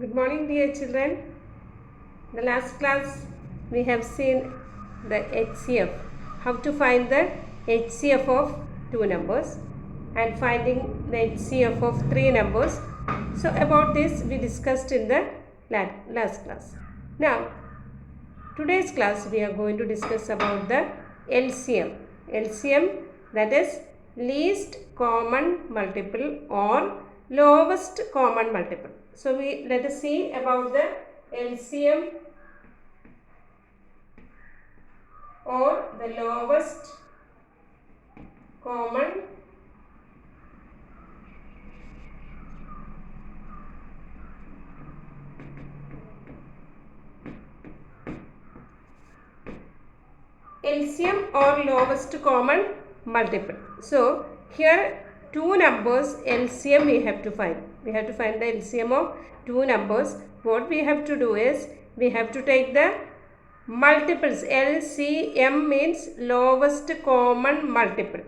Good morning, dear children. The last class we have seen the HCF, how to find the HCF of two numbers and finding the HCF of three numbers. So about this we discussed in the last class. Now today's class we are going to discuss about the LCM. LCM, that is least common multiple or lowest common multiple. So let us see about the LCM or the lowest common LCM or lowest common multiple. So here two numbers LCM we have to find. We have to find the LCM of two numbers. What we have to do is we have to take the multiples. LCM means lowest common multiple.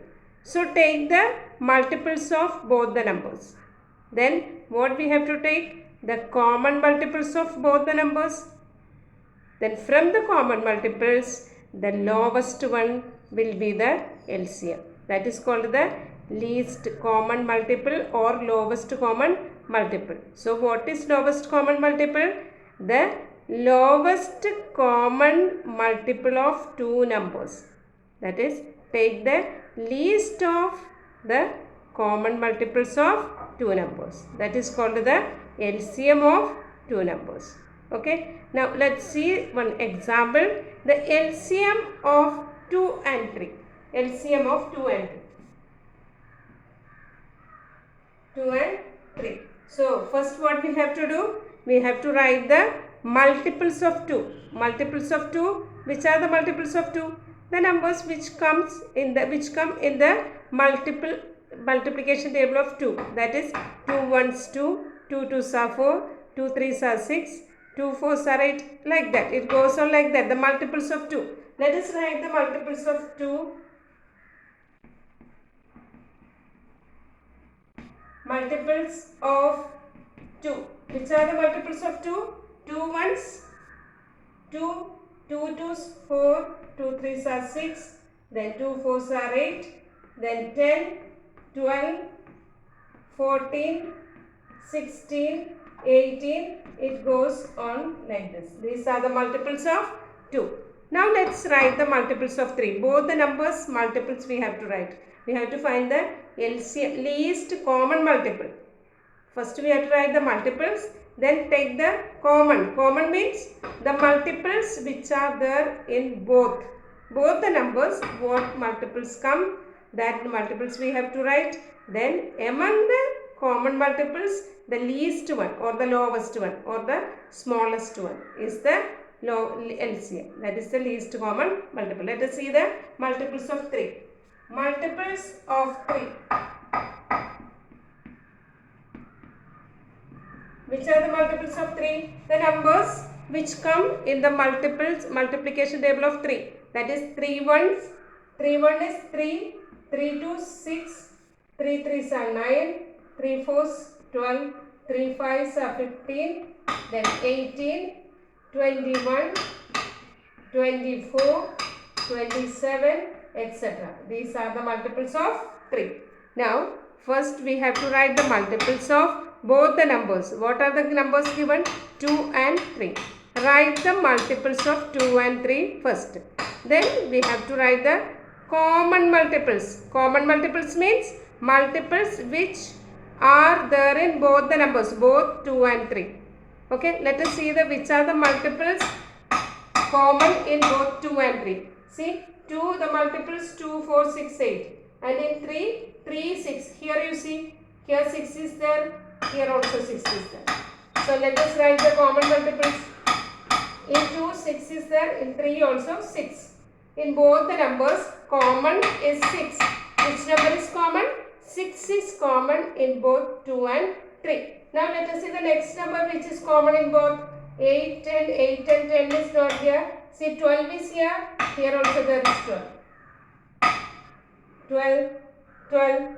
So take the multiples of both the numbers. Then what we have to take? The common multiples of both the numbers. Then from the common multiples, the lowest one will be the LCM. That is called the least common multiple or lowest common multiple. So what is lowest common multiple? The lowest common multiple of two numbers. That is, take the least of the common multiples of two numbers. That is called the LCM of two numbers. Okay. Now let's see one example. The LCM of 2 and 3. LCM of 2 and 3. 2 and 3. So first what we have to do? We have to write the multiples of 2. Multiples of 2. Which are the multiples of 2? The numbers which come in the multiplication table of 2. That is 2 ones 2, 2 twos are 4, 2 threes are 6, 2 fours are 8, like that. It goes on like that, the multiples of 2. Let us write the multiples of 2. Multiples of 2. Which are the multiples of 2? 2 ones 2, 2 twos 4, 2 threes are 6, then 2 fours are 8, then 10, 12, 14, 16, 18, it goes on like this. These are the multiples of 2. Now let's write the multiples of 3. Both the numbers multiples we have to write. We have to find the LCM, least common multiple. First we have to write the multiples, then take the common. Common means the multiples which are there in both the numbers. What multiples come, that multiples we have to write. Then among the common multiples, the least one or the lowest one or the smallest one is the LCM. That is the least common multiple. Let us see the multiples of 3. Multiples of 3. Which are the multiples of 3? The numbers which come in the multiplication table of 3. That is 3 ones. 3 1 is 3. 3 2 6. 3 3s are 9. 3 4s 12. 3 5s are 15. Then 18. 21. 24. 27. Etc. These are the multiples of 3. Now first we have to write the multiples of both the numbers. What are the numbers given? 2 and 3. Write the multiples of 2 and 3 first. Then we have to write the common multiples. Common multiples means multiples which are there in both the numbers, both 2 and 3. Okay, let us see which are the multiples common in both 2 and 3. See, 2, the multiples 2, 4, 6, 8. And in 3, 3, 6. Here you see, here 6 is there. Here also 6 is there. So let us write the common multiples. In 2, 6 is there. In 3 also 6. In both the numbers, common is 6. Which number is common? 6 is common in both 2 and 3. Now let us see the next number which is common in both. 8 and 8 and 10 is not here. See, 12 is here. Here also there is 12. 12, 12.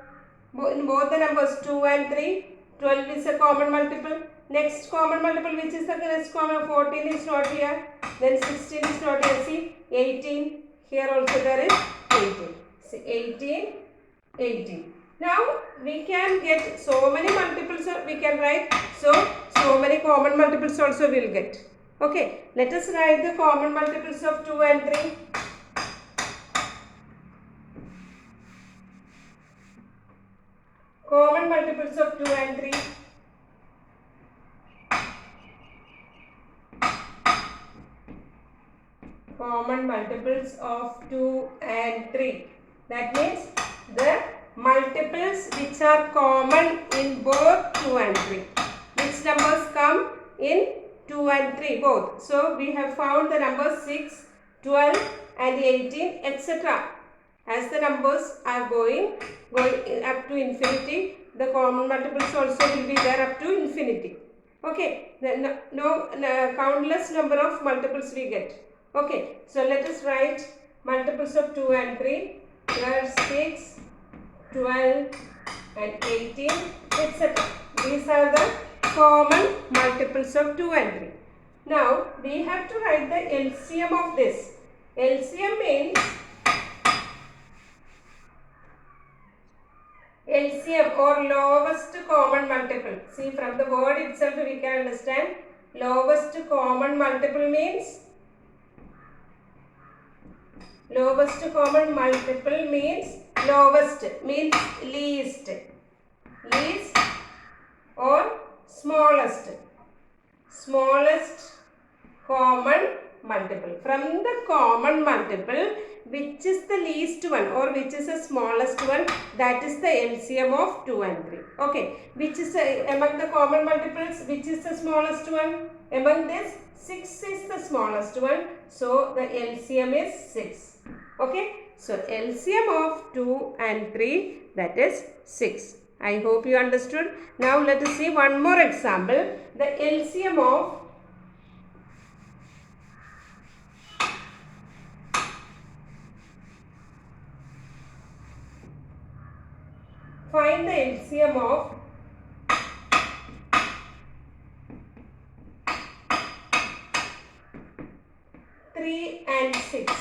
In both the numbers 2 and 3. 12 is a common multiple. Next common multiple, which is the next common? 14 is not here. Then 16 is not here. See, 18. Here also there is 18. See, 18, 18. Now we can get so many multiples we can write. So many common multiples also we will get. Okay, let us write the common multiples of 2 and 3. Common multiples of 2 and 3. Common multiples of 2 and 3. That means the multiples which are common in both 2 and 3. Which numbers come in 2 and 3 both? So we have found the numbers 6, 12 and 18 etc. As the numbers are going up to infinity, the common multiples also will be there up to infinity. Okay, countless number of multiples we get. Okay, so let us write multiples of 2 and 3. Here 6, 12 and 18 etc. These are the common multiples of 2 and 3. Now we have to write the LCM of this. LCM means LCM or lowest common multiple. See, from the word itself we can understand lowest common multiple means lowest common multiple means lowest means least or smallest common multiple. From the common multiple, which is the least one or which is the smallest one, that is the LCM of 2 and 3. Okay, which is among the common multiples, which is the smallest one? Among this, 6 is the smallest one. So the LCM is 6. Okay, so LCM of 2 and 3, that is 6. I hope you understood. Now let us see one more example. The LCM of find the LCM of 3 and 6.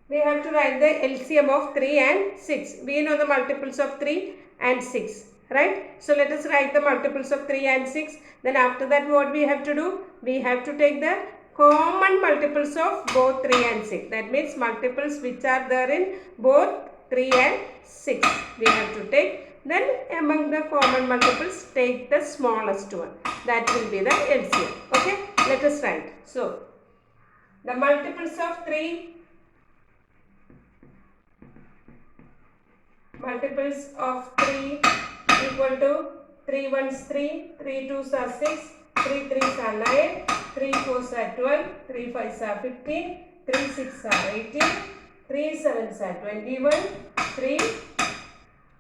We have to write the LCM of 3 and 6. We know the multiples of 3 and 6, right? So let us write the multiples of 3 and 6. Then after that what we have to do? We have to take the common multiples of both 3 and 6. That means multiples which are there in both 3 and 6. We have to take. Then among the common multiples, take the smallest one. That will be the LCM. Okay? Let us write. So, the multiples of 3. Multiples of 3 equal to 3 ones 3, 3 twos are 6, 3 threes are 9, 3 fours are 12, 3 fives are 15, 3 sixes are 18, 3 sevens are 21, 3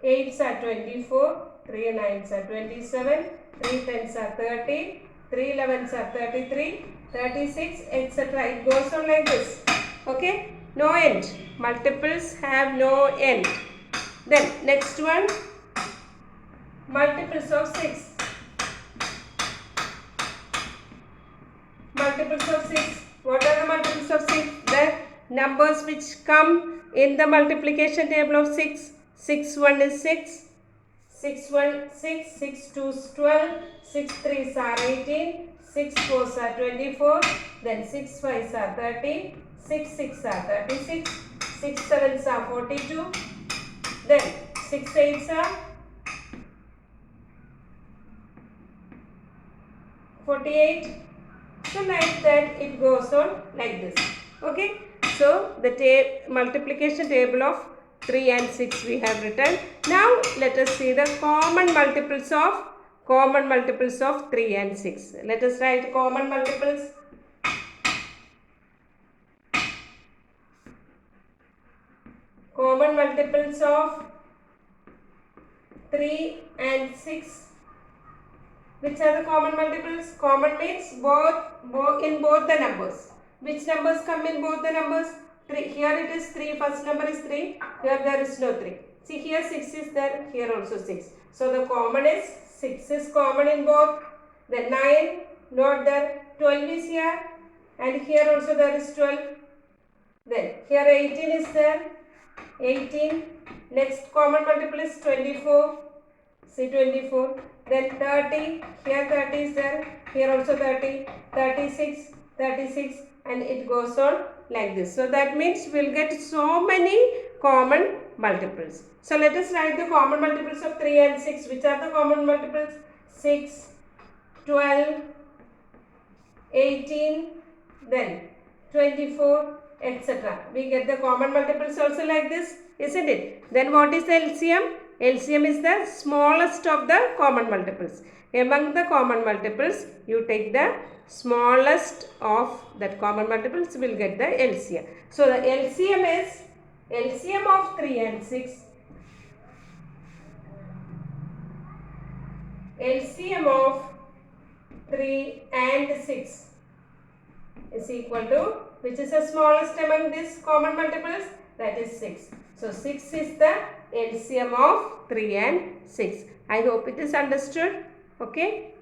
eights are 24, 3 nines are 27, 3 tens are 30, 3 elevens are 33, 36 etc. It goes on like this. Okay? No end. Multiples have no end. Then next one, multiples of 6. Multiples of 6. What are the multiples of 6? The numbers which come in the multiplication table of 6. 6 1 is 6. 6 1 6. 6 2 is 12. 6 3s are 18. 6 4s are 24. Then 6 5s are 30. 6 6 are 36. 6 7s are 42. Then 6 8s are 48. So like that it goes on like this. Okay. So the multiplication table of 3 and 6 we have written. Now let us see the common multiples of 3 and 6. Let us write common multiples. Common multiples of 3 and 6. Which are the common multiples? Common means both in both the numbers. Which numbers come in both the numbers? 3. Here it is 3. First number is 3. Here there is no 3. See, here 6 is there. Here also 6. So the common is 6 is common in both. Then 9, not there. 12 is here. And here also there is 12. Then here 18 is there. 18. Next common multiple is 24. See 24. Then 30. Here 30 is there. Here also 30. 36. 36. And it goes on like this. So that means we will get so many common multiples. So let us write the common multiples of 3 and 6. Which are the common multiples? 6, 12, 18, then 24, etc. We get the common multiples also like this, isn't it? Then what is the LCM? LCM is the smallest of the common multiples. Among the common multiples, you take the smallest of that common multiples, will get the LCM. So the LCM is LCM of 3 and 6. LCM of 3 and 6 is equal to, which is the smallest among these common multiples? That is 6. So 6 is the LCM of 3 and 6. I hope it is understood. Okay.